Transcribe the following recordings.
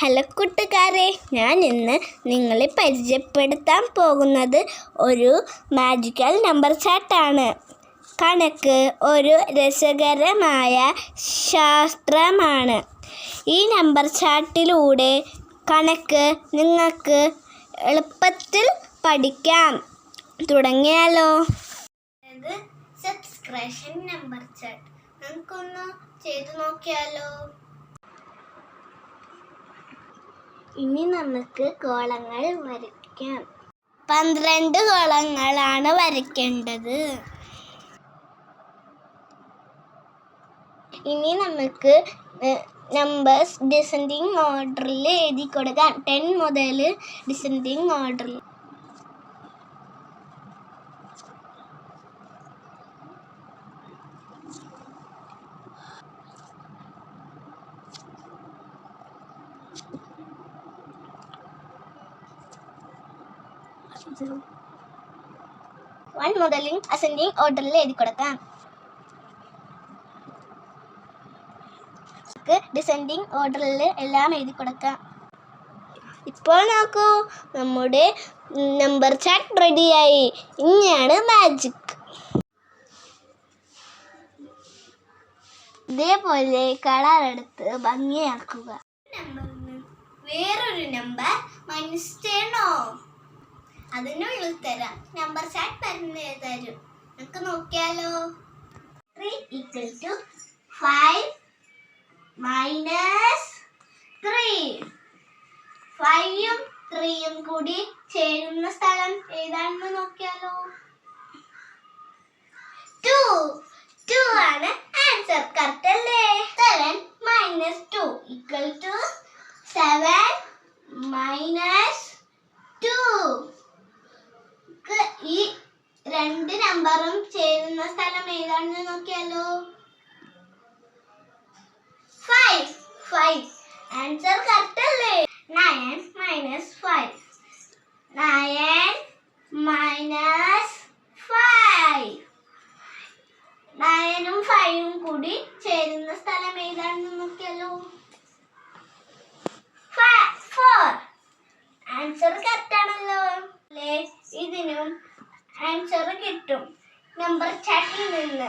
Hello കൂട്ടുകാരെ, ഞാൻ ഇന്ന് നിങ്ങളെ പരിചയപ്പെടുത്താൻ പോകുന്നത് ഒരു മാജിക്കൽ നമ്പർ ചാർട്ടാണ്. കണക്ക് ഒരു രസകരമായ ശാസ്ത്രമാണ്. ഈ നമ്പർ ചാർട്ടിലൂടെ കണക്ക് നിങ്ങൾക്ക് എളുപ്പത്തിൽ പഠിക്കാം. തുടങ്ങിയാലോ? സബ്സ്ക്രിപ്ഷൻ നമ്പർ ചാർട്ട് നമുക്കൊന്ന് ചെയ്തു നോക്കിയാലോ? ഇനി നമുക്ക് കോളങ്ങൾ വരയ്ക്കാം. 12 കോളങ്ങളാണ് വരയ്ക്കേണ്ടത്. ഇനി നമുക്ക് നമ്പേഴ്സ് ഡിസെൻഡിങ് ഓർഡറിൽ എഴുതി കൊടുക്കാം. 10 മുതൽ ഡിസെൻഡിങ് ഓർഡറിൽ. വൺ മുതൽ അസെൻഡിങ് ഓർഡറിൽ എഴുതി കൊടുക്കാം. ഡിസെൻഡിങ് ഓർഡറിൽ എല്ലാം എഴുതി കൊടുക്കാം. ഇപ്പോൾ നോക്കൂ, നമ്മുടെ നമ്പർ ചാർട്ട് റെഡിയായി. ഇനിയാണ് മാജിക്. ഇതേപോലെ കളർ എടുത്ത് ഭംഗിയാക്കുക. വേറൊരു നമ്പർ മൈനസ് ചെയ്യണോ? അതിനുള്ള തരാം. നമ്പർ ചാർട്ട് തന്നെ തരും. നമുക്ക് നോക്കിയാലോ? 3 = 5 - 3. 5ഉം 3യും കൂടി ചേരുന്ന സ്ഥലം ഏതാണെന്ന് നോക്കിയാലോ? 2 ആണ് ആൻസർ. കറക്റ്റ് അല്ലേ? 7 - 2 = 7 - 2. ഈ രണ്ട് നമ്പറും ചേരുന്ന സ്ഥലം ഏതാണെന്ന് നോക്കിയാലോ? 5. ആൻസർ കറക്റ്റ് അല്ലേ? 9 - 5. 9 - 5. 9ഉം 5ഉം കൂടി ചേരുന്ന സ്ഥലം ഏതാണെന്ന് നോക്കിയാലോ? 4. ആൻസർ കറക്റ്റ് ആണല്ലോ. ഇതിനും ആൻസർ കിട്ടും നമ്പർ ചാർട്ടിൽ നിന്ന്.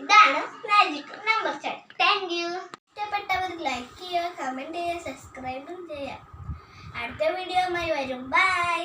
ഇതാണ് magic number chart. Thank you. ഇഷ്ടപ്പെട്ടവർ ലൈക്ക് ചെയ്യുക, കമൻറ്റ് ചെയ്യുക, സബ്സ്ക്രൈബും ചെയ്യുക. അടുത്ത വീഡിയോയുമായി വരും. ബൈ.